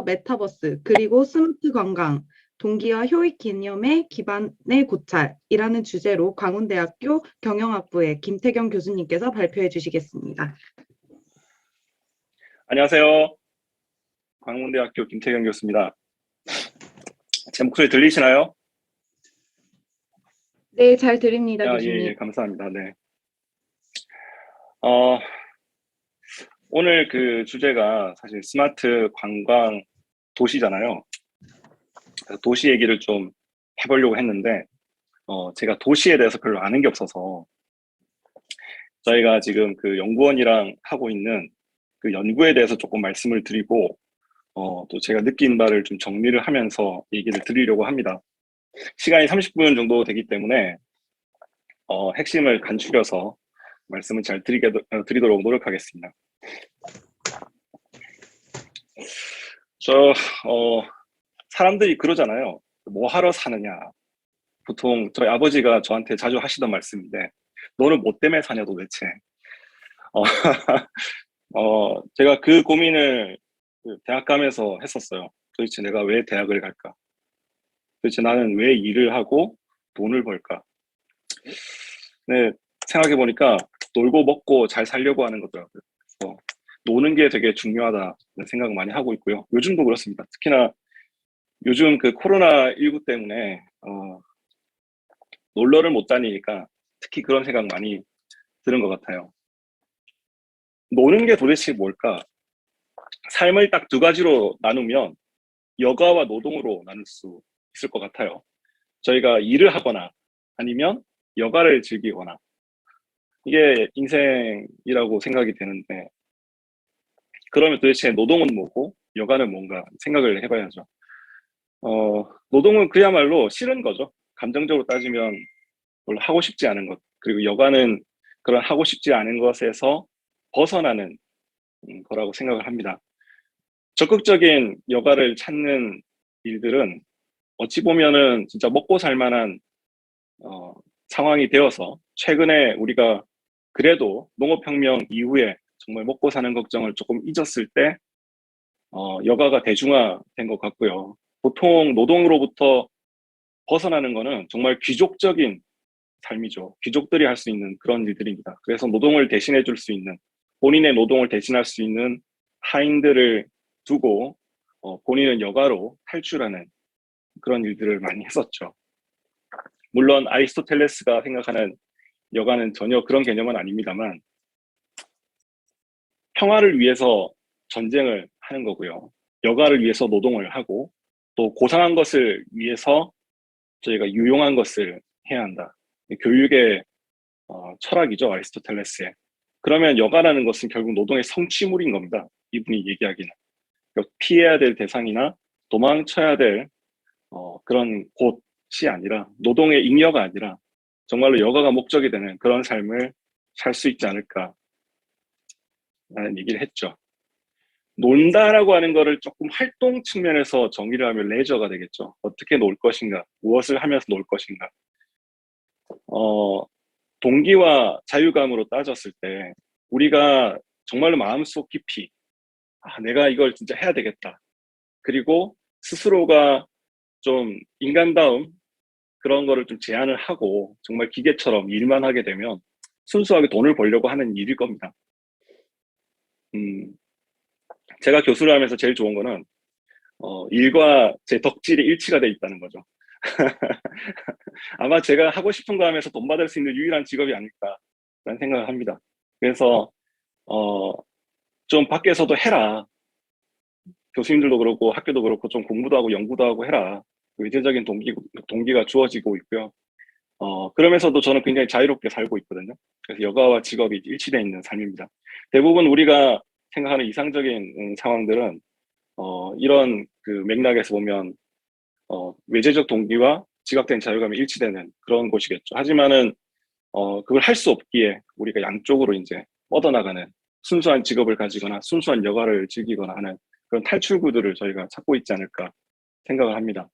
메타버스, 그리고 스마트 관광, 동기와 효익 개념의 기반의 고찰이라는 주제로 광운대학교 경영학부의 김태경 교수님께서 발표해 주시겠습니다. 안녕하세요. 광운대학교 김태경 교수입니다. 제 목소리 들리시나요? 네, 잘 들립니다, 교수님. 예, 감사합니다. 네. 오늘 그 주제가 사실 스마트 관광 도시잖아요. 그래서 도시 얘기를 좀 해보려고 했는데, 제가 도시에 대해서 별로 아는 게 없어서, 저희가 지금 그 연구원이랑 하고 있는 그 연구에 대해서 조금 말씀을 드리고, 또 제가 느낀 바를 좀 정리를 하면서 얘기를 드리려고 합니다. 시간이 30분 정도 되기 때문에, 핵심을 간추려서 말씀을 잘 드리도록 노력하겠습니다. 사람들이 그러잖아요. 뭐 하러 사느냐. 보통 저희 아버지가 저한테 자주 하시던 말씀인데, 너는 뭐 때문에 사냐 도대체. 어, 제가 그 고민을 그 대학 가면서 했었어요. 도대체 내가 왜 대학을 갈까? 도대체 나는 왜 일을 하고 돈을 벌까? 네, 생각해보니까 놀고 먹고 잘 살려고 하는 거더라고요. 그래서 노는 게 되게 중요하다는 생각을 많이 하고 있고요. 요즘도 그렇습니다. 특히나 요즘 그 코로나19 때문에 놀러를 못 다니니까 특히 그런 생각 많이 드는 것 같아요. 노는 게 도대체 뭘까? 삶을 딱 두 가지로 나누면 여가와 노동으로 나눌 수 있을 것 같아요. 저희가 일을 하거나 아니면 여가를 즐기거나 이게 인생이라고 생각이 되는데, 그러면 도대체 노동은 뭐고 여가는 뭔가 생각을 해봐야죠. 노동은 그야말로 싫은 거죠. 감정적으로 따지면 별로 하고 싶지 않은 것. 그리고 여가는 그런 하고 싶지 않은 것에서 벗어나는 거라고 생각을 합니다. 적극적인 여가를 찾는 일들은 어찌 보면은 진짜 먹고 살 만한 상황이 되어서, 최근에 우리가 그래도 농업혁명 이후에 정말 먹고 사는 걱정을 조금 잊었을 때 여가가 대중화된 것 같고요. 보통 노동으로부터 벗어나는 거는 정말 귀족적인 삶이죠. 귀족들이 할 수 있는 그런 일들입니다. 그래서 노동을 대신해 줄 수 있는, 본인의 노동을 대신할 수 있는 하인들을 두고 본인은 여가로 탈출하는 그런 일들을 많이 했었죠. 물론 아리스토텔레스가 생각하는 여가는 전혀 그런 개념은 아닙니다만, 평화를 위해서 전쟁을 하는 거고요. 여가를 위해서 노동을 하고, 또 고상한 것을 위해서 저희가 유용한 것을 해야 한다. 교육의 철학이죠, 아리스토텔레스의. 그러면 여가라는 것은 결국 노동의 성취물인 겁니다. 이분이 얘기하기는. 그러니까 피해야 될 대상이나 도망쳐야 될 그런 곳이 아니라, 노동의 잉여가 아니라 정말로 여가가 목적이 되는 그런 삶을 살 수 있지 않을까라는 얘기를 했죠. 논다라고 하는 거를 조금 활동 측면에서 정의를 하면 레저가 되겠죠. 어떻게 놀 것인가, 무엇을 하면서 놀 것인가. 동기와 자유감으로 따졌을 때 우리가 정말로 마음속 깊이 내가 이걸 진짜 해야 되겠다. 그리고 스스로가 좀 인간다움 그런 거를 좀 제한을 하고 정말 기계처럼 일만 하게 되면 순수하게 돈을 벌려고 하는 일일 겁니다. 제가 교수를 하면서 제일 좋은 거는 일과 제 덕질이 일치가 돼 있다는 거죠. 아마 제가 하고 싶은 거 하면서 돈 받을 수 있는 유일한 직업이 아닐까라는 생각을 합니다. 그래서 좀 밖에서도 해라. 교수님들도 그렇고 학교도 그렇고 좀 공부도 하고 연구도 하고 해라. 의제적인 동기가 주어지고 있고요. 그러면서도 저는 굉장히 자유롭게 살고 있거든요. 그래서 여가와 직업이 일치되어 있는 삶입니다. 대부분 우리가 생각하는 이상적인 상황들은 이런 그 맥락에서 보면 외재적 동기와 지각된 자유감이 일치되는 그런 곳이겠죠. 하지만은 그걸 할 수 없기에 우리가 양쪽으로 이제 뻗어나가는, 순수한 직업을 가지거나 순수한 여가를 즐기거나 하는 그런 탈출구들을 저희가 찾고 있지 않을까 생각을 합니다.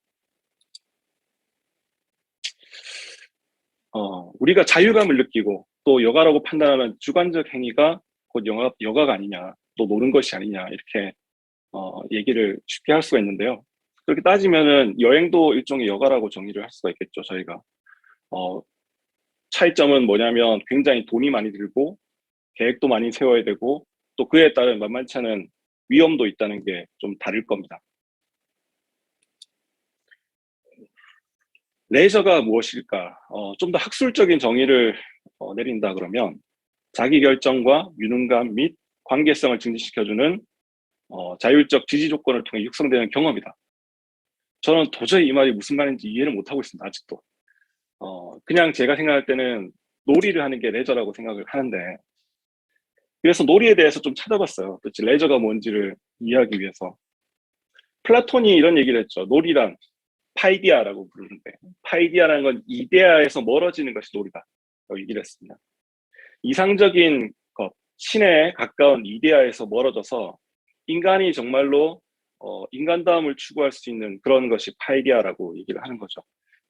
우리가 자유감을 느끼고 또 여가라고 판단하는 주관적 행위가 곧 여가가 아니냐, 또 노는 것이 아니냐, 이렇게 얘기를 쉽게 할 수가 있는데요. 그렇게 따지면은 여행도 일종의 여가라고 정의를 할 수가 있겠죠, 저희가. 어, 차이점은 뭐냐면 굉장히 돈이 많이 들고 계획도 많이 세워야 되고 또 그에 따른 만만치 않은 위험도 있다는 게 좀 다를 겁니다. 레저가 무엇일까? 좀 더 학술적인 정의를 내린다 그러면 자기결정과 유능감 및 관계성을 증진시켜주는 자율적 지지 조건을 통해 육성되는 경험이다. 저는 도저히 이 말이 무슨 말인지 이해를 못하고 있습니다. 아직도. 그냥 제가 생각할 때는 놀이를 하는 게 레저라고 생각을 하는데 그래서 놀이에 대해서 좀 찾아봤어요. 도대체 레저가 뭔지를 이해하기 위해서. 플라톤이 이런 얘기를 했죠. 놀이란 파이디아라고 부르는데 파이디아라는 건 이데아에서 멀어지는 것이 놀이다. 라고 얘기를 했습니다. 이상적인 것, 신에 가까운 이데아에서 멀어져서 인간이 정말로 인간다움을 추구할 수 있는 그런 것이 파이디아라고 얘기를 하는 거죠.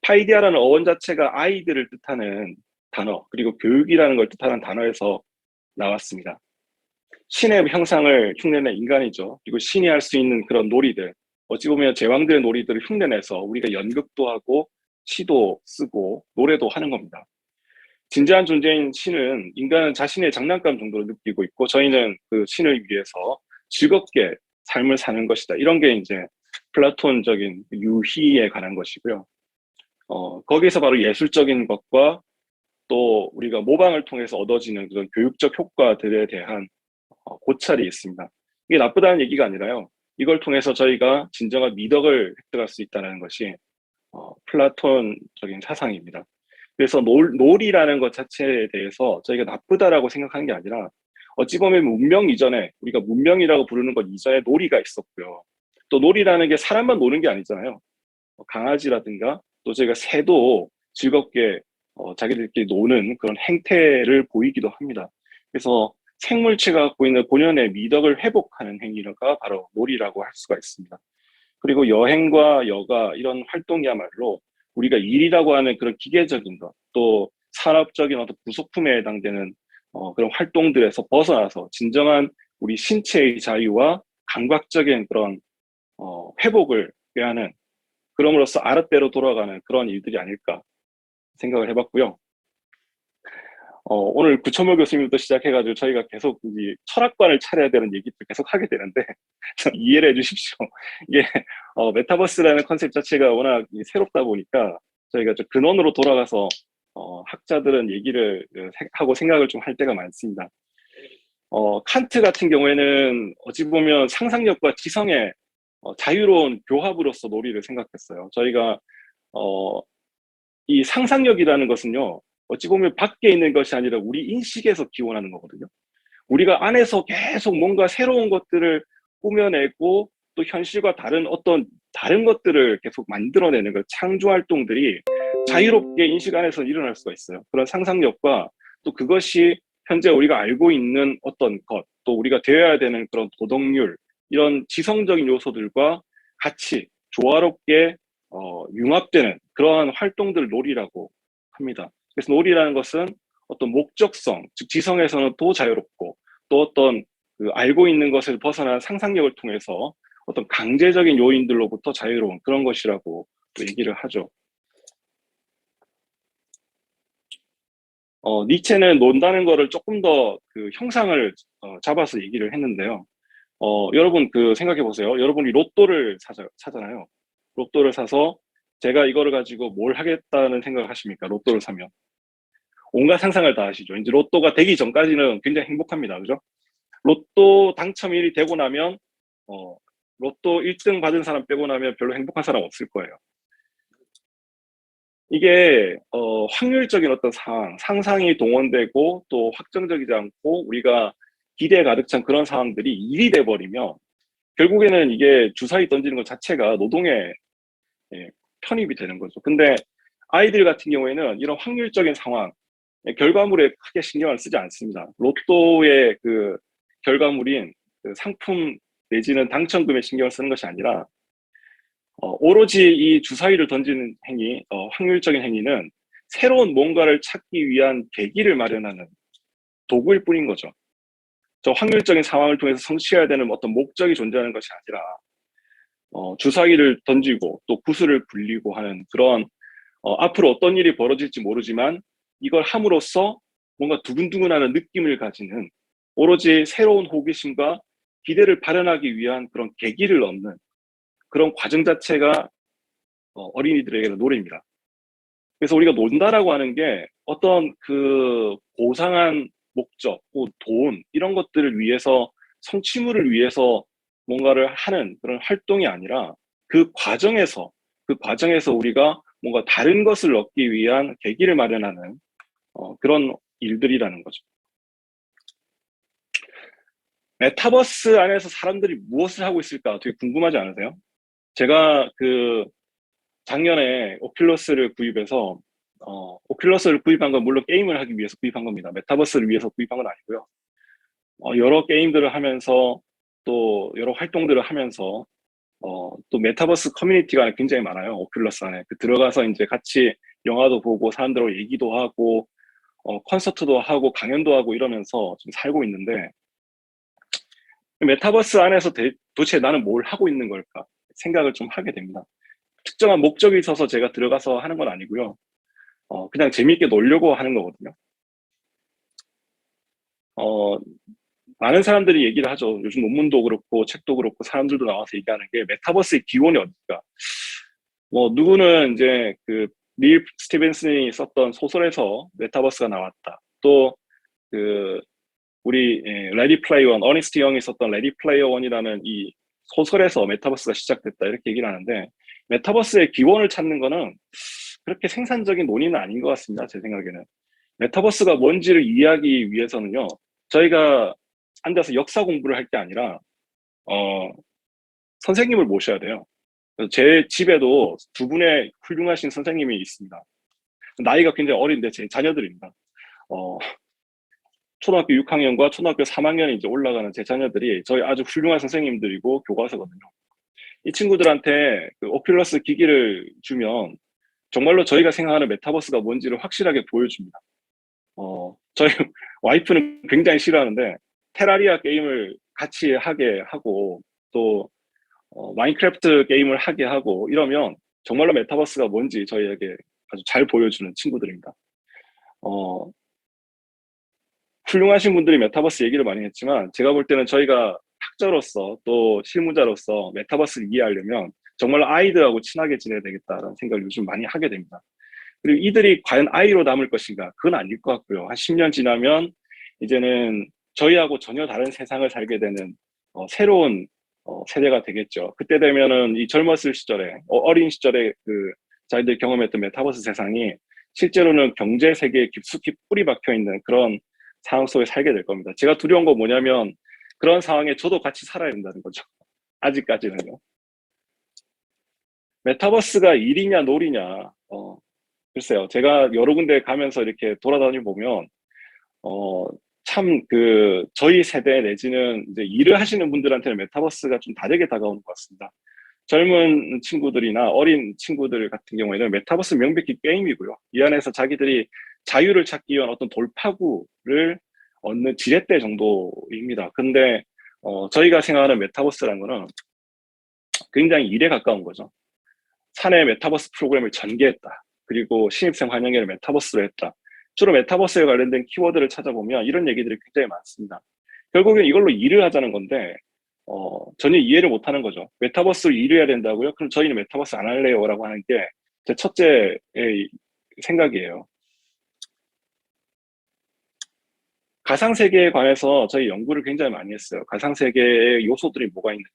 파이디아라는 어원 자체가 아이들을 뜻하는 단어, 그리고 교육이라는 걸 뜻하는 단어에서 나왔습니다. 신의 형상을 흉내낸 인간이죠. 그리고 신이 할 수 있는 그런 놀이들, 어찌 보면 제왕들의 놀이들을 흉내내서 우리가 연극도 하고 시도 쓰고 노래도 하는 겁니다. 진지한 존재인 신은 인간은 자신의 장난감 정도로 느끼고 있고 저희는 그 신을 위해서 즐겁게 삶을 사는 것이다. 이런 게 이제 플라톤적인 유희에 관한 것이고요. 거기서 바로 예술적인 것과 또 우리가 모방을 통해서 얻어지는 그런 교육적 효과들에 대한 고찰이 있습니다. 이게 나쁘다는 얘기가 아니라요. 이걸 통해서 저희가 진정한 미덕을 획득할 수 있다는 것이 플라톤적인 사상입니다. 그래서 놀이라는 것 자체에 대해서 저희가 나쁘다라고 생각하는 게 아니라 어찌 보면 문명 이전에 우리가 문명이라고 부르는 것 이전에 놀이가 있었고요. 또 놀이라는 게 사람만 노는 게 아니잖아요. 강아지라든가 또 저희가 새도 즐겁게 자기들끼리 노는 그런 행태를 보이기도 합니다. 그래서 생물체가 갖고 있는 본연의 미덕을 회복하는 행위가 바로 놀이라고 할 수가 있습니다. 그리고 여행과 여가 이런 활동이야말로 우리가 일이라고 하는 그런 기계적인 것, 또 산업적인 어떤 부속품에 해당되는 그런 활동들에서 벗어나서 진정한 우리 신체의 자유와 감각적인 그런 회복을 꾀하는 그럼으로써 아랫배로 돌아가는 그런 일들이 아닐까 생각을 해봤고요. 오늘 구천모 교수님부터 시작해가지고 저희가 계속 이 철학관을 차려야 되는 얘기를 계속 하게 되는데 좀 이해를 해주십시오. 이게 메타버스라는 컨셉 자체가 워낙 새롭다 보니까 저희가 좀 근원으로 돌아가서 학자들은 얘기를 하고 생각을 좀 할 때가 많습니다. 칸트 같은 경우에는 어찌 보면 상상력과 지성의 자유로운 교합으로서 놀이를 생각했어요. 저희가 이 상상력이라는 것은요, 어찌 보면 밖에 있는 것이 아니라 우리 인식에서 기원하는 거거든요. 우리가 안에서 계속 뭔가 새로운 것들을 꾸며내고 또 현실과 다른 어떤 다른 것들을 계속 만들어내는 그 창조 활동들이 자유롭게 인식 안에서 일어날 수가 있어요. 그런 상상력과 또 그것이 현재 우리가 알고 있는 어떤 것, 또 우리가 되어야 되는 그런 도덕률, 이런 지성적인 요소들과 같이 조화롭게 융합되는 그러한 활동들을 놀이라고 합니다. 그래서 놀이라는 것은 어떤 목적성, 즉 지성에서는 또 자유롭고 또 어떤 그 알고 있는 것을 벗어난 상상력을 통해서 어떤 강제적인 요인들로부터 자유로운 그런 것이라고 얘기를 하죠. 니체는 논다는 거를 조금 더 그 형상을 잡아서 얘기를 했는데요. 여러분 그 생각해 보세요. 여러분이 로또를 사잖아요. 로또를 사서 제가 이거를 가지고 뭘 하겠다는 생각을 하십니까? 로또를 사면. 온갖 상상을 다 하시죠. 이제 로또가 되기 전까지는 굉장히 행복합니다. 그죠? 로또 당첨일이 되고 나면, 로또 1등 받은 사람 빼고 나면 별로 행복한 사람 없을 거예요. 이게, 확률적인 어떤 상상이 동원되고 또 확정적이지 않고 우리가 기대에 가득 찬 그런 상황들이 일이 돼버리면 결국에는 이게 주사위 던지는 것 자체가 노동에 편입이 되는 거죠. 근데 아이들 같은 경우에는 이런 확률적인 상황, 결과물에 크게 신경을 쓰지 않습니다. 로또의 그 결과물인 그 상품 내지는 당첨금에 신경을 쓰는 것이 아니라 오로지 이 주사위를 던지는 행위, 확률적인 행위는 새로운 뭔가를 찾기 위한 계기를 마련하는 도구일 뿐인 거죠. 저 확률적인 상황을 통해서 성취해야 되는 어떤 목적이 존재하는 것이 아니라 주사위를 던지고 또 구슬을 굴리고 하는 그런 앞으로 어떤 일이 벌어질지 모르지만 이걸 함으로써 뭔가 두근두근하는 느낌을 가지는 오로지 새로운 호기심과 기대를 발현하기 위한 그런 계기를 얻는 그런 과정 자체가 어린이들에게는 놀이입니다. 그래서 우리가 논다라고 하는 게 어떤 그 고상한 목적, 돈 이런 것들을 위해서 성취물을 위해서 뭔가를 하는 그런 활동이 아니라 그 과정에서 우리가 뭔가 다른 것을 얻기 위한 계기를 마련하는 그런 일들이라는 거죠. 메타버스 안에서 사람들이 무엇을 하고 있을까 되게 궁금하지 않으세요? 제가 그 작년에 오큘러스를 구입해서 오큘러스를 구입한 건 물론 게임을 하기 위해서 구입한 겁니다. 메타버스를 위해서 구입한 건 아니고요. 여러 게임들을 하면서 또 여러 활동들을 하면서 또 메타버스 커뮤니티가 굉장히 많아요. 오큘러스 안에. 들어가서 이제 같이 영화도 보고 사람들하고 얘기도 하고 콘서트도 하고 강연도 하고 이러면서 좀 살고 있는데 메타버스 안에서 도대체 나는 뭘 하고 있는 걸까 생각을 좀 하게 됩니다. 특정한 목적이 있어서 제가 들어가서 하는 건 아니고요. 그냥 재미있게 놀려고 하는 거거든요. 많은 사람들이 얘기를 하죠. 요즘 논문도 그렇고 책도 그렇고 사람들도 나와서 얘기하는 게 메타버스의 기원이 어딜까? 뭐 누구는 이제 닐 스티븐슨이 썼던 소설에서 메타버스가 나왔다. 또 우리 레디 플레이어 원, 어니스트 영이 썼던 레디 플레이어 원이라는 이 소설에서 메타버스가 시작됐다 이렇게 얘기를 하는데 메타버스의 기원을 찾는 거는 그렇게 생산적인 논의는 아닌 것 같습니다. 제 생각에는. 메타버스가 뭔지를 이해하기 위해서는요. 저희가 앉아서 역사 공부를 할 게 아니라 선생님을 모셔야 돼요. 제 집에도 두 분의 훌륭하신 선생님이 있습니다. 나이가 굉장히 어린데 제 자녀들입니다. 초등학교 6학년과 초등학교 3학년이 이제 올라가는 제 자녀들이 저희 아주 훌륭한 선생님들이고 교과서거든요. 이 친구들한테 오큘러스 기기를 주면 정말로 저희가 생각하는 메타버스가 뭔지를 확실하게 보여줍니다. 저희 와이프는 굉장히 싫어하는데 테라리아 게임을 같이 하게 하고 또 마인크래프트 게임을 하게 하고 이러면 정말로 메타버스가 뭔지 저희에게 아주 잘 보여주는 친구들입니다. 훌륭하신 분들이 메타버스 얘기를 많이 했지만 제가 볼 때는 저희가 학자로서 또 실무자로서 메타버스를 이해하려면 정말로 아이들하고 친하게 지내야 되겠다라는 생각을 요즘 많이 하게 됩니다. 그리고 이들이 과연 아이로 남을 것인가? 그건 아닐 것 같고요. 한 10년 지나면 이제는 저희하고 전혀 다른 세상을 살게 되는 새로운 세대가 되겠죠. 그때 되면은 이 젊었을 시절에 어린 시절에 자기들 경험했던 메타버스 세상이 실제로는 경제 세계에 깊숙이 뿌리 박혀 있는 그런 상황 속에 살게 될 겁니다. 제가 두려운 건 뭐냐면 그런 상황에 저도 같이 살아야 된다는 거죠. 아직까지는요. 메타버스가 일이냐 놀이냐 글쎄요. 제가 여러 군데 가면서 이렇게 돌아다니 보면 참 저희 세대 내지는 이제 일을 하시는 분들한테는 메타버스가 좀 다르게 다가오는 것 같습니다. 젊은 친구들이나 어린 친구들 같은 경우에는 메타버스 명백히 게임이고요. 이 안에서 자기들이 자유를 찾기 위한 어떤 돌파구를 얻는 지렛대 정도입니다. 근데 저희가 생각하는 메타버스라는 거는 굉장히 일에 가까운 거죠. 사내 메타버스 프로그램을 전개했다. 그리고 신입생 환영회를 메타버스로 했다. 주로 메타버스에 관련된 키워드를 찾아보면 이런 얘기들이 굉장히 많습니다. 결국엔 이걸로 일을 하자는 건데 전혀 이해를 못하는 거죠. 메타버스로 일을 해야 된다고요? 그럼 저희는 메타버스 안 할래요 라고 하는 게 제 첫째 생각이에요. 가상세계에 관해서 저희 연구를 굉장히 많이 했어요. 가상세계의 요소들이 뭐가 있느냐.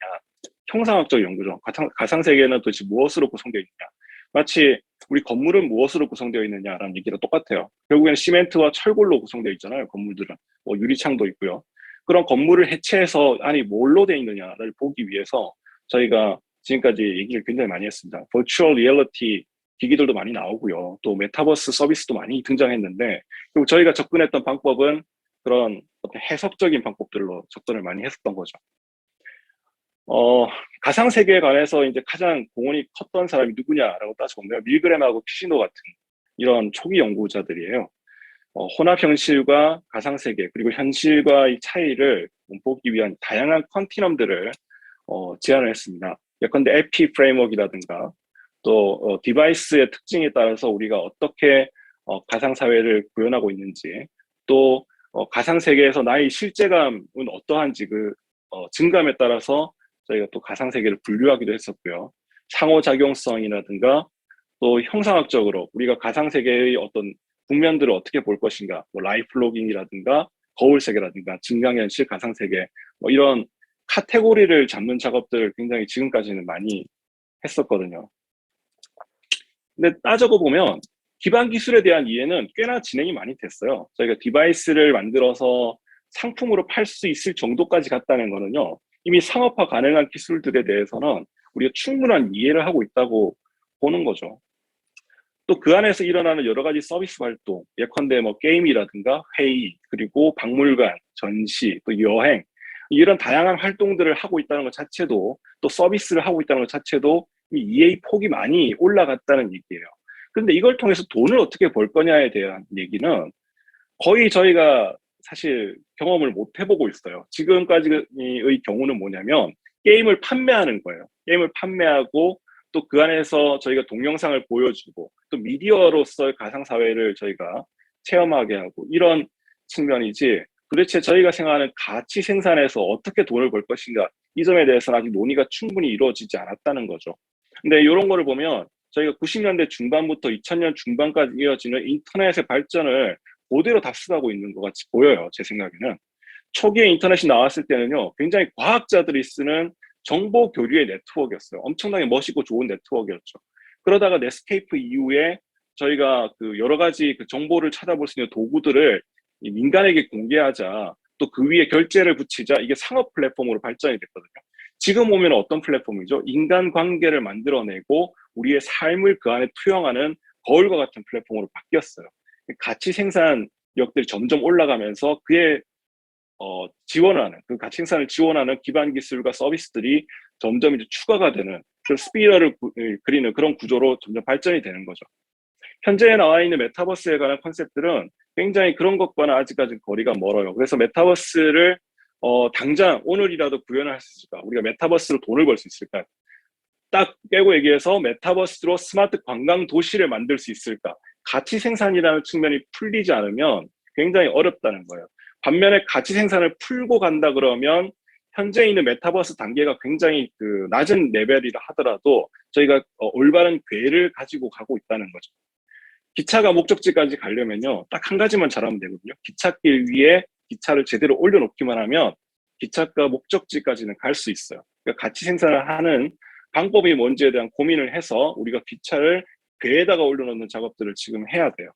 형상학적 연구죠. 가상세계는 도대체 무엇으로 구성되어 있느냐. 마치 우리 건물은 무엇으로 구성되어 있느냐라는 얘기랑 똑같아요. 결국에는 시멘트와 철골로 구성되어 있잖아요. 건물들은. 뭐 유리창도 있고요. 그런 건물을 해체해서 안이 뭘로 되어 있느냐를 보기 위해서 저희가 지금까지 얘기를 굉장히 많이 했습니다. 버추얼 리얼리티 기기들도 많이 나오고요. 또 메타버스 서비스도 많이 등장했는데 그리고 저희가 접근했던 방법은 그런 어떤 해석적인 방법들로 접근을 많이 했었던 거죠. 가상세계에 관해서 이제 가장 공헌이 컸던 사람이 누구냐라고 따져보면 밀그램하고 키시노 같은 이런 초기 연구자들이에요. 혼합 현실과 가상세계 그리고 현실과의 차이를 보기 위한 다양한 컨티넘들을 제안을 했습니다. 예컨대 에피 프레임워크라든가 또 디바이스의 특징에 따라서 우리가 어떻게 가상사회를 구현하고 있는지 또 가상세계에서 나의 실제감은 어떠한지 그 증감에 따라서 저희가 또 가상세계를 분류하기도 했었고요. 상호작용성이라든가 또 형상학적으로 우리가 가상세계의 어떤 국면들을 어떻게 볼 것인가, 뭐 라이프 로깅이라든가 거울세계라든가 증강현실, 가상세계 뭐 이런 카테고리를 잡는 작업들을 굉장히 지금까지는 많이 했었거든요. 근데 따져고 보면 기반 기술에 대한 이해는 꽤나 진행이 많이 됐어요. 저희가 디바이스를 만들어서 상품으로 팔 수 있을 정도까지 갔다는 거는요. 이미 상업화 가능한 기술들에 대해서는 우리가 충분한 이해를 하고 있다고 보는 거죠. 또 그 안에서 일어나는 여러 가지 서비스 활동, 예컨대 뭐 게임이라든가 회의, 그리고 박물관, 전시, 또 여행, 이런 다양한 활동들을 하고 있다는 것 자체도 또 서비스를 하고 있다는 것 자체도 이 EA 폭이 많이 올라갔다는 얘기예요. 그런데 이걸 통해서 돈을 어떻게 벌 거냐에 대한 얘기는 거의 저희가 사실 경험을 못 해보고 있어요. 지금까지의 경우는 뭐냐면 게임을 판매하는 거예요. 게임을 판매하고 또 그 안에서 저희가 동영상을 보여주고 또 미디어로서의 가상사회를 저희가 체험하게 하고 이런 측면이지 도대체 저희가 생각하는 가치 생산에서 어떻게 돈을 벌 것인가 이 점에 대해서는 아직 논의가 충분히 이루어지지 않았다는 거죠. 근데 이런 거를 보면 저희가 90년대 중반부터 2000년 중반까지 이어지는 인터넷의 발전을 그대로 답습하고 있는 것 같이 보여요. 제 생각에는. 초기에 인터넷이 나왔을 때는요. 굉장히 과학자들이 쓰는 정보 교류의 네트워크였어요. 엄청나게 멋있고 좋은 네트워크였죠. 그러다가 넷스케이프 이후에 저희가 그 여러 가지 그 정보를 찾아볼 수 있는 도구들을 민간에게 공개하자 또 그 위에 결제를 붙이자 이게 상업 플랫폼으로 발전이 됐거든요. 지금 오면 어떤 플랫폼이죠? 인간 관계를 만들어내고 우리의 삶을 그 안에 투영하는 거울과 같은 플랫폼으로 바뀌었어요. 가치 생산력들이 점점 올라가면서 그에 지원하는 그 가치 생산을 지원하는 기반 기술과 서비스들이 점점 이제 추가가 되는 그 스피러를 그리는 그런 구조로 점점 발전이 되는 거죠. 현재 나와 있는 메타버스에 관한 컨셉들은 굉장히 그런 것과는 아직까지 거리가 멀어요. 그래서 메타버스를 당장 오늘이라도 구현을 할 수 있을까? 우리가 메타버스로 돈을 벌 수 있을까? 딱 깨고 얘기해서 메타버스로 스마트 관광 도시를 만들 수 있을까? 가치 생산이라는 측면이 풀리지 않으면 굉장히 어렵다는 거예요. 반면에 가치 생산을 풀고 간다 그러면 현재 있는 메타버스 단계가 굉장히 그 낮은 레벨이라 하더라도 저희가 올바른 궤를 가지고 가고 있다는 거죠. 기차가 목적지까지 가려면요, 딱 한 가지만 잘하면 되거든요. 기찻길 위에 기차를 제대로 올려놓기만 하면 기차가 목적지까지는 갈 수 있어요. 그러니까 가치 생산을 하는 방법이 뭔지에 대한 고민을 해서 우리가 기차를 궤에다가 올려놓는 작업들을 지금 해야 돼요.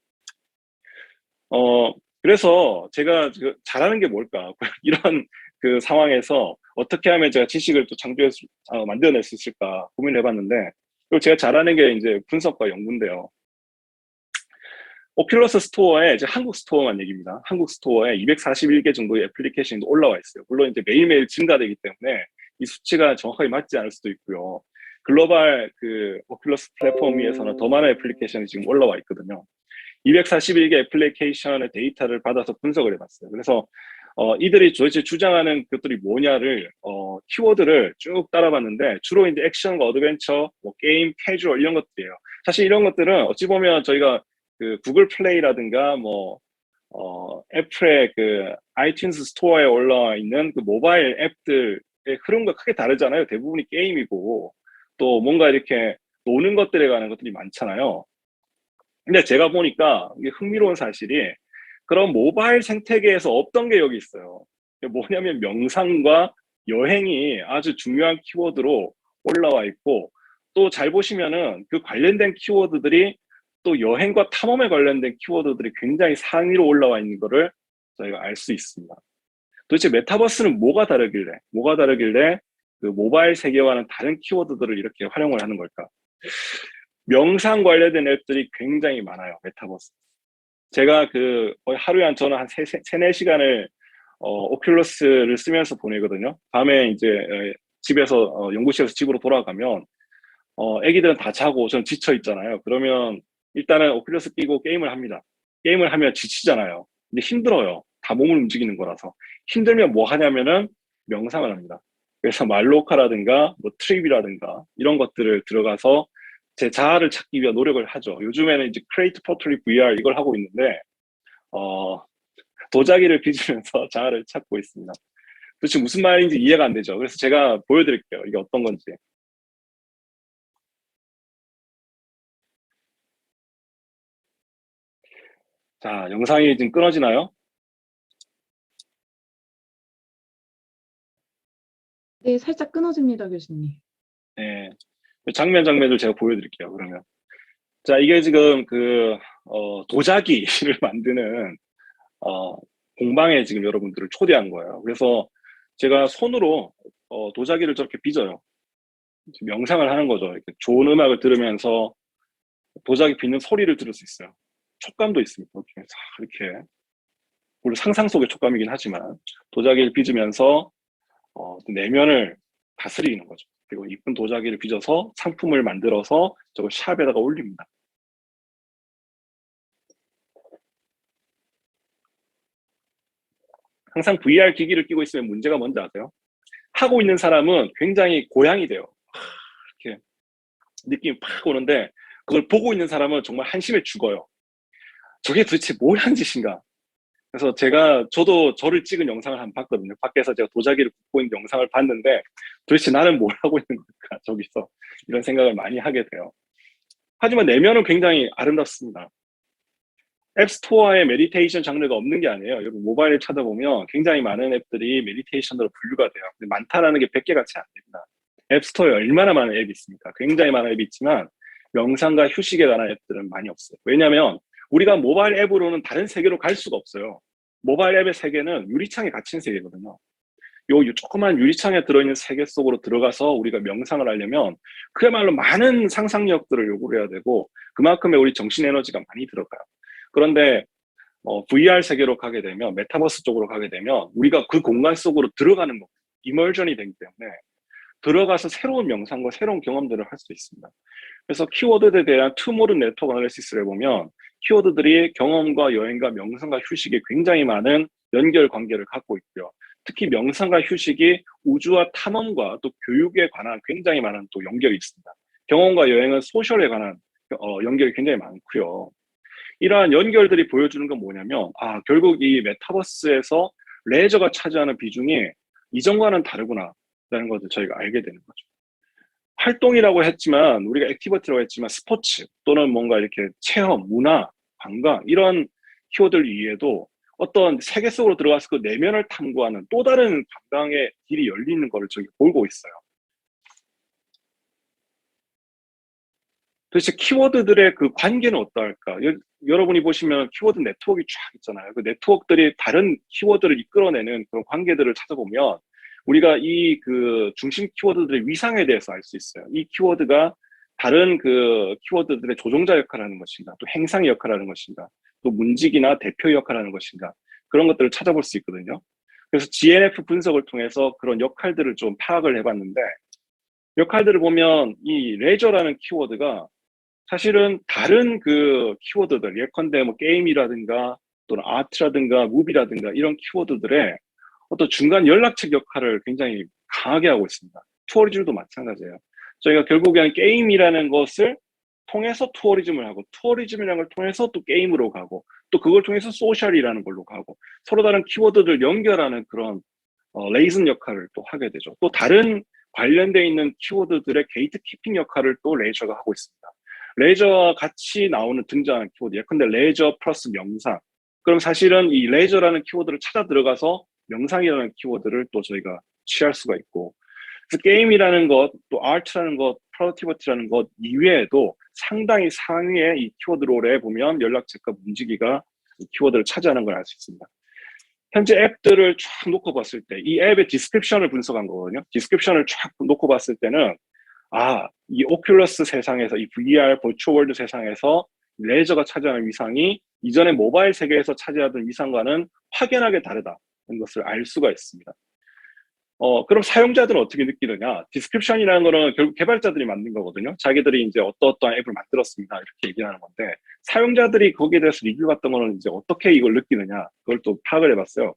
그래서 제가 잘하는 게 뭘까? 이런 그 상황에서 어떻게 하면 제가 지식을 또 만들어낼 수 있을까 고민을 해봤는데, 그리고 제가 잘하는 게 이제 분석과 연구인데요. 오큘러스 스토어에 이제 한국 스토어만 얘기입니다. 한국 스토어에 241개 정도의 애플리케이션이 올라와 있어요. 물론 이제 매일매일 증가되기 때문에 이 수치가 정확하게 맞지 않을 수도 있고요. 글로벌 그 오큘러스 플랫폼 위에서는 더 많은 애플리케이션이 지금 올라와 있거든요. 241개 애플리케이션의 데이터를 받아서 분석을 해봤어요. 그래서 이들이 도대체 주장하는 것들이 뭐냐를 키워드를 쭉 따라봤는데 주로 이제 액션과 어드벤처, 뭐 게임, 캐주얼 이런 것들이에요. 사실 이런 것들은 어찌 보면 저희가 그 구글 플레이라든가 뭐 애플의 그 아이튠즈 스토어에 올라와 있는 그 모바일 앱들의 흐름과 크게 다르잖아요. 대부분이 게임이고 또 뭔가 이렇게 노는 것들에 관한 것들이 많잖아요. 근데 제가 보니까 이게 흥미로운 사실이 그런 모바일 생태계에서 없던 게 여기 있어요. 뭐냐면 명상과 여행이 아주 중요한 키워드로 올라와 있고 또 잘 보시면은 그 관련된 키워드들이 또 여행과 탐험에 관련된 키워드들이 굉장히 상위로 올라와 있는 거를 저희가 알 수 있습니다. 도대체 메타버스는 뭐가 다르길래 그 모바일 세계와는 다른 키워드들을 이렇게 활용을 하는 걸까? 명상 관련된 앱들이 굉장히 많아요, 메타버스. 제가 그 거의 하루에 저는 한 4시간을 오큘러스를 쓰면서 보내거든요. 밤에 이제 집에서 연구실에서 집으로 돌아가면 애기들은 다 자고 저는 지쳐 있잖아요. 그러면 일단은 오큘러스 끼고 게임을 합니다. 게임을 하면 지치잖아요. 근데 힘들어요. 다 몸을 움직이는 거라서. 힘들면 뭐 하냐면은 명상을 합니다. 그래서 말로카라든가 뭐 트립이라든가 이런 것들을 들어가서 제 자아를 찾기 위한 노력을 하죠. 요즘에는 이제 크레이트 포트리 VR 이걸 하고 있는데 어, 도자기를 빚으면서 자아를 찾고 있습니다. 도대체 무슨 말인지 이해가 안 되죠. 그래서 제가 보여드릴게요. 이게 어떤 건지. 자, 영상이 지금 끊어지나요? 네, 살짝 끊어집니다, 교수님. 네. 장면을 제가 보여드릴게요. 그러면. 자, 이게 지금 도자기를 만드는, 어, 공방에 지금 여러분들을 초대한 거예요. 그래서 제가 손으로, 도자기를 저렇게 빚어요. 지금 명상을 하는 거죠. 이렇게 좋은 음악을 들으면서 도자기 빚는 소리를 들을 수 있어요. 촉감도 있습니다. 이렇게, 싹 이렇게. 물론 상상 속의 촉감이긴 하지만, 도자기를 빚으면서, 내면을 다스리는 거죠. 그리고 이쁜 도자기를 빚어서 상품을 만들어서 저걸 샵에다가 올립니다. 항상 VR 기기를 끼고 있으면 문제가 뭔지 아세요? 하고 있는 사람은 굉장히 고양이 돼요. 이렇게 느낌이 팍 오는데 그걸 보고 있는 사람은 정말 한심해 죽어요. 저게 도대체 뭘 한 짓인가? 그래서 저도 저를 찍은 영상을 한번 봤거든요. 밖에서 제가 도자기를 굽고 있는 영상을 봤는데 도대체 나는 뭘 하고 있는 걸까? 저기서 이런 생각을 많이 하게 돼요. 하지만 내면은 굉장히 아름답습니다. 앱스토어에 메디테이션 장르가 없는 게 아니에요. 여러분 모바일을 찾아보면 굉장히 많은 앱들이 메디테이션으로 분류가 돼요. 근데 많다라는 게 100개가 채 안 됩니다. 앱스토어에 얼마나 많은 앱이 있습니까? 굉장히 많은 앱이 있지만 명상과 휴식에 관한 앱들은 많이 없어요. 왜냐하면 우리가 모바일 앱으로는 다른 세계로 갈 수가 없어요. 모바일 앱의 세계는 유리창에 갇힌 세계거든요. 요 조그만 유리창에 들어있는 세계 속으로 들어가서 우리가 명상을 하려면 그야말로 많은 상상력들을 요구를 해야 되고 그만큼의 우리 정신 에너지가 많이 들어가요. 그런데 VR 세계로 가게 되면 메타버스 쪽으로 가게 되면 우리가 그 공간 속으로 들어가는 거, 이멀전이 되기 때문에 들어가서 새로운 명상과 새로운 경험들을 할 수 있습니다. 그래서 키워드에 대한 투모르 네트워크 어널리시스를 해보면 키워드들이 경험과 여행과 명상과 휴식에 굉장히 많은 연결 관계를 갖고 있고요. 특히 명상과 휴식이 우주와 탐험과 또 교육에 관한 굉장히 많은 또 연결이 있습니다. 경험과 여행은 소셜에 관한 연결이 굉장히 많고요. 이러한 연결들이 보여주는 건 뭐냐면 결국 이 메타버스에서 레저가 차지하는 비중이 이전과는 다르구나라는 것을 저희가 알게 되는 거죠. 활동이라고 했지만 우리가 액티비티라고 했지만 스포츠 또는 뭔가 이렇게 체험, 문화, 관광 이런 키워드를 위해도 어떤 세계 속으로 들어가서 그 내면을 탐구하는 또 다른 관광의 길이 열리는 것을 저희 보고 있어요. 도대체 키워드들의 그 관계는 어떨까? 여러분이 보시면 키워드 네트워크가 쫙 있잖아요. 그 네트워크들이 다른 키워드를 이끌어내는 그런 관계들을 찾아보면 우리가 이 그 중심 키워드들의 위상에 대해서 알 수 있어요. 이 키워드가 다른 그 키워드들의 조종자 역할을 하는 것인가, 또 행상의 역할을 하는 것인가, 또 문직이나 대표 역할을 하는 것인가, 그런 것들을 찾아볼 수 있거든요. 그래서 GNF 분석을 통해서 그런 역할들을 좀 파악을 해봤는데, 역할들을 보면 이 레저라는 키워드가 사실은 다른 그 키워드들, 예컨대 뭐 게임이라든가 또는 아트라든가 무비라든가 이런 키워드들의 어떤 중간 연락책 역할을 굉장히 강하게 하고 있습니다. 투어리즘도 마찬가지예요. 저희가 결국에는 게임이라는 것을 통해서 투어리즘을 하고 투어리즘이라는 걸 통해서 또 게임으로 가고 또 그걸 통해서 소셜이라는 걸로 가고 서로 다른 키워드들 연결하는 그런 레이슨 역할을 또 하게 되죠. 또 다른 관련되어 있는 키워드들의 게이트 키핑 역할을 또 레이저가 하고 있습니다. 레저와 같이 나오는 등장하는 키워드, 예컨대 레저 플러스 명상. 그럼 사실은 이 레저라는 키워드를 찾아 들어가서 명상이라는 키워드를 또 저희가 취할 수가 있고, 그래서 게임이라는 것, 또 아트라는 것, 프로덕티비티라는 것 이외에도 상당히 상위의 이 키워드롤에 보면 연락책과 문지기가 이 키워드를 차지하는 걸 알 수 있습니다. 현재 앱들을 쫙 놓고 봤을 때 이 앱의 디스크립션을 분석한 거거든요. 디스크립션을 쫙 놓고 봤을 때는 이 오큘러스 세상에서 이 VR 버추얼 월드 세상에서 레저가 차지하는 위상이 이전의 모바일 세계에서 차지하던 위상과는 확연하게 다르다는 것을 알 수가 있습니다. 그럼 사용자들은 어떻게 느끼느냐? 디스크립션이라는 거는 결국 개발자들이 만든 거거든요. 자기들이 이제 어떠어떠한 앱을 만들었습니다. 이렇게 얘기하는 건데, 사용자들이 거기에 대해서 리뷰 같은 거는 이제 어떻게 이걸 느끼느냐? 그걸 또 파악을 해봤어요.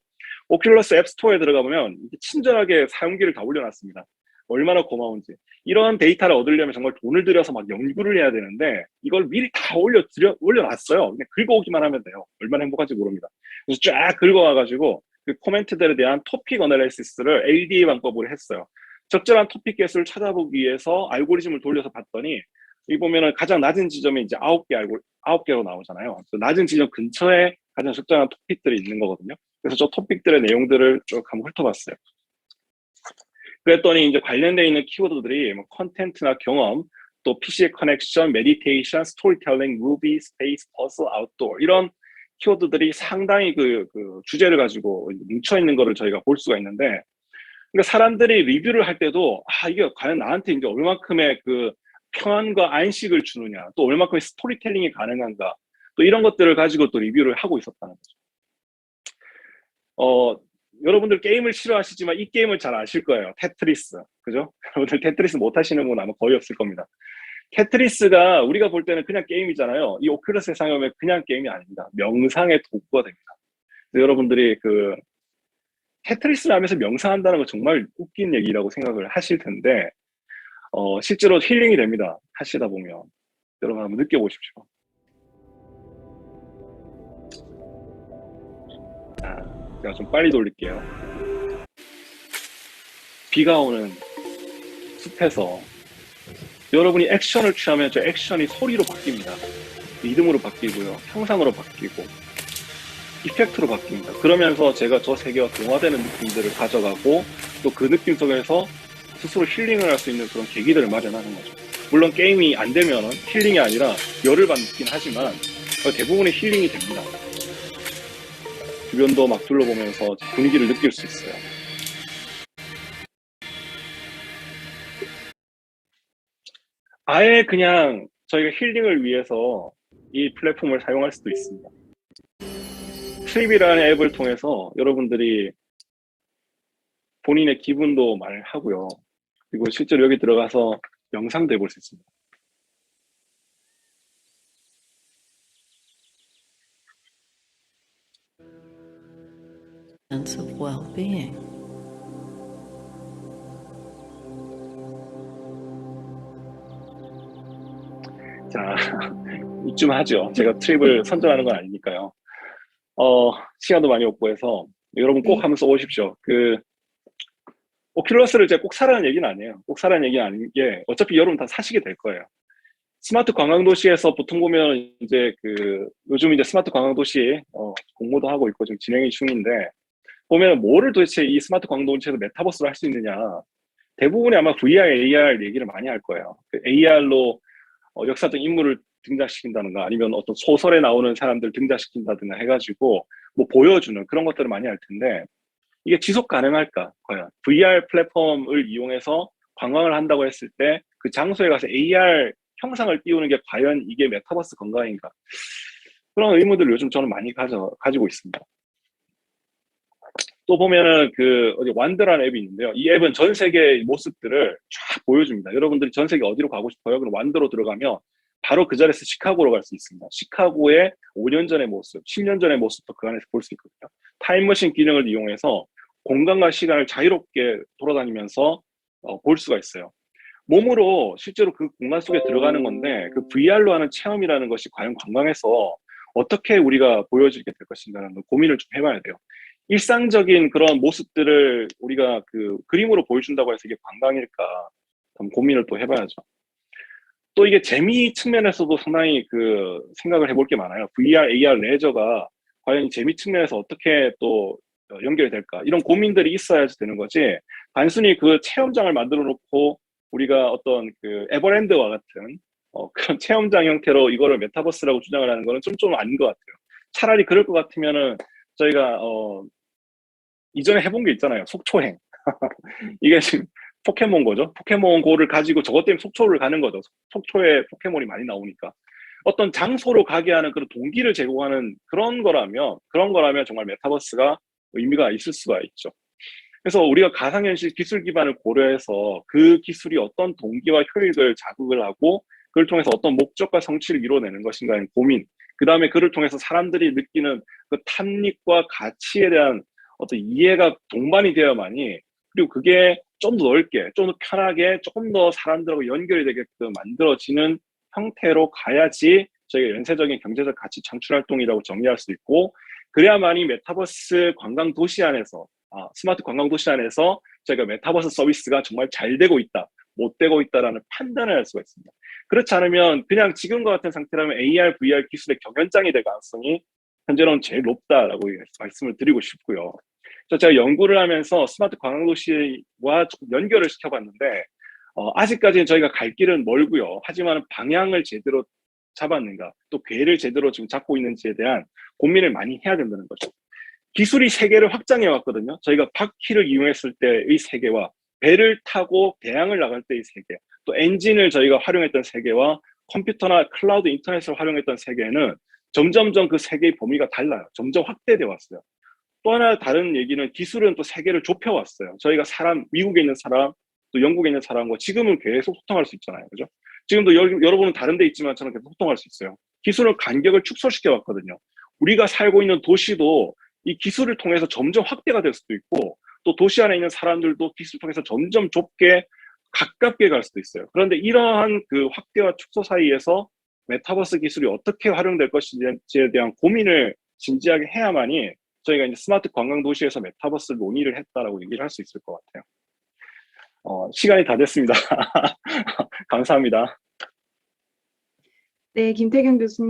오큘러스 앱스토어에 들어가 보면 친절하게 사용기를 다 올려놨습니다. 얼마나 고마운지. 이런 데이터를 얻으려면 정말 돈을 들여서 막 연구를 해야 되는데, 이걸 미리 다 올려놨어요. 그냥 긁어오기만 하면 돼요. 얼마나 행복한지 모릅니다. 그래서 쫙 긁어와가지고, 그 코멘트들에 대한 토픽 어널리시스를 ADA 방법으로 했어요. 적절한 토픽 개수를 찾아보기 위해서 알고리즘을 돌려서 봤더니, 이 보면은 가장 낮은 지점에 이제 9개로 나오잖아요. 그래서 낮은 지점 근처에 가장 적절한 토픽들이 있는 거거든요. 그래서 저 토픽들의 내용들을 쭉 한번 훑어봤어요. 그랬더니 이제 관련되어 있는 키워드들이 뭐 컨텐츠나 경험, 또 PC 커넥션, 메디테이션, 스토리텔링, 무비, 스페이스, 퍼즐, 아웃도어 이런 키워드들이 상당히 그 주제를 가지고 뭉쳐 있는 거를 저희가 볼 수가 있는데, 그러니까 사람들이 리뷰를 할 때도 이게 과연 나한테 이제 얼마큼의 그 평안과 안식을 주느냐, 또 얼마큼의 스토리텔링이 가능한가, 또 이런 것들을 가지고 또 리뷰를 하고 있었다는 거죠. 여러분들 게임을 싫어하시지만 이 게임을 잘 아실 거예요. 테트리스. 그죠? 여러분들 테트리스 못 하시는 분 아마 거의 없을 겁니다. 테트리스가 우리가 볼 때는 그냥 게임이잖아요. 이 오큘러스에 사용하면 그냥 게임이 아닙니다. 명상의 도구가 됩니다. 여러분들이 그 테트리스를 하면서 명상한다는 건 정말 웃긴 얘기라고 생각을 하실 텐데, 실제로 힐링이 됩니다. 하시다 보면. 여러분 한번 느껴보십시오. 제가 좀 빨리 돌릴게요. 비가 오는 숲에서 여러분이 액션을 취하면 저 액션이 소리로 바뀝니다. 리듬으로 바뀌고요. 형상으로 바뀌고 이펙트로 바뀝니다. 그러면서 제가 저 세계와 동화되는 느낌들을 가져가고 또 그 느낌 속에서 스스로 힐링을 할 수 있는 그런 계기들을 마련하는 거죠. 물론 게임이 안 되면 힐링이 아니라 열을 받긴 하지만 대부분의 힐링이 됩니다. 주변도 막 둘러보면서 분위기를 느낄 수 있어요. 아예 그냥 저희가 힐링을 위해서 이 플랫폼을 사용할 수도 있습니다. 트립이라는 앱을 통해서 여러분들이 본인의 기분도 말하고요. 그리고 실제로 여기 들어가서 명상도 해볼 수 있습니다. Sense of well-being. 자, 이쯤 하죠. 제가 트립을 선정하는 건 아니니까요. 시간도 많이 없고 해서 여러분 꼭 한번 써보십시오. 오큘러스를 제가 꼭 사라는 얘기는 아니에요. 꼭 사라는 얘기는 아닌 게 어차피 여러분 다 사시게 될 거예요. 스마트 관광도시에서 보통 보면 이제 요즘 이제 스마트 관광도시 공모도 하고 있고 지금 진행 중인데, 보면 뭐를 도대체 이 스마트 관광도시에서 메타버스로 할 수 있느냐. 대부분이 아마 VR, AR 얘기를 많이 할 거예요. AR로 역사적 인물을 등장시킨다든가 아니면 어떤 소설에 나오는 사람들 등장시킨다든가 해가지고 뭐 보여주는 그런 것들을 많이 할 텐데, 이게 지속 가능할까 과연? VR 플랫폼을 이용해서 관광을 한다고 했을 때 그 장소에 가서 AR 형상을 띄우는 게 과연 이게 메타버스 건강인가? 그런 의문들을 요즘 저는 많이 가지고 있습니다. 또 보면은 어디 완드라는 앱이 있는데요. 이 앱은 전 세계의 모습들을 쫙 보여줍니다. 여러분들이 전 세계 어디로 가고 싶어요? 그럼 완드로 들어가면 바로 그 자리에서 시카고로 갈 수 있습니다. 시카고의 5년 전의 모습, 10년 전의 모습도 그 안에서 볼 수 있거든요. 타임머신 기능을 이용해서 공간과 시간을 자유롭게 돌아다니면서 볼 수가 있어요. 몸으로 실제로 그 공간 속에 들어가는 건데, 그 VR로 하는 체험이라는 것이 과연 관광에서 어떻게 우리가 보여지게 될 것인가라는 고민을 좀 해봐야 돼요. 일상적인 그런 모습들을 우리가 그림으로 보여준다고 해서 이게 관광일까? 그럼 고민을 또 해봐야죠. 또 이게 재미 측면에서도 상당히 생각을 해볼 게 많아요. VR, AR, 레저가 과연 재미 측면에서 어떻게 또 연결이 될까? 이런 고민들이 있어야지 되는 거지. 단순히 체험장을 만들어 놓고 우리가 어떤 에버랜드와 같은 그런 체험장 형태로 이거를 메타버스라고 주장을 하는 거는 좀 아닌 것 같아요. 차라리 그럴 것 같으면은 저희가 이전에 해본 게 있잖아요. 속초행. 이게 지금 포켓몬고죠. 포켓몬고를 가지고 저것 때문에 속초를 가는 거죠. 속초에 포켓몬이 많이 나오니까. 어떤 장소로 가게 하는 그런 동기를 제공하는 그런 거라면 정말 메타버스가 의미가 있을 수가 있죠. 그래서 우리가 가상현실 기술 기반을 고려해서 그 기술이 어떤 동기와 효익을 자극을 하고 그걸 통해서 어떤 목적과 성취를 이뤄내는 것인가의 고민, 그 다음에 그를 통해서 사람들이 느끼는 그 탐닉과 가치에 대한 어떤 이해가 동반이 되어야만이, 그리고 그게 좀 더 넓게, 좀 더 편하게, 조금 더 사람들하고 연결이 되게끔 만들어지는 형태로 가야지 저희가 연쇄적인 경제적 가치 창출 활동이라고 정의할 수 있고, 그래야만이 메타버스 관광 도시 안에서, 스마트 관광 도시 안에서 저희가 메타버스 서비스가 정말 잘 되고 있다, 못 되고 있다라는 판단을 할 수가 있습니다. 그렇지 않으면 그냥 지금과 같은 상태라면 AR, VR 기술의 경연장이 될 가능성이 현재로는 제일 높다라고 말씀을 드리고 싶고요. 제가 연구를 하면서 스마트 관광도시와 조금 연결을 시켜봤는데, 아직까지는 저희가 갈 길은 멀고요. 하지만 방향을 제대로 잡았는가, 또 궤를 제대로 지금 잡고 있는지에 대한 고민을 많이 해야 된다는 거죠. 기술이 세계를 확장해 왔거든요. 저희가 바퀴를 이용했을 때의 세계와 배를 타고 대양을 나갈 때의 세계, 또 엔진을 저희가 활용했던 세계와 컴퓨터나 클라우드 인터넷을 활용했던 세계는 점점점 그 세계의 범위가 달라요. 점점 확대되어 왔어요. 또 하나 다른 얘기는 기술은 또 세계를 좁혀왔어요. 저희가 사람, 미국에 있는 사람, 또 영국에 있는 사람과 지금은 계속 소통할 수 있잖아요. 그죠? 지금도 여러분은 다른 데 있지만 저는 계속 소통할 수 있어요. 기술은 간격을 축소시켜 왔거든요. 우리가 살고 있는 도시도 이 기술을 통해서 점점 확대가 될 수도 있고, 또 도시 안에 있는 사람들도 기술을 통해서 점점 좁게 가깝게 갈 수도 있어요. 그런데 이러한 그 확대와 축소 사이에서 메타버스 기술이 어떻게 활용될 것인지에 대한 고민을 진지하게 해야만이 저희가 이제 스마트 관광 도시에서 메타버스 논의를 했다라고 얘기를 할 수 있을 것 같아요. 시간이 다 됐습니다. 감사합니다. 네, 김태경 교수님.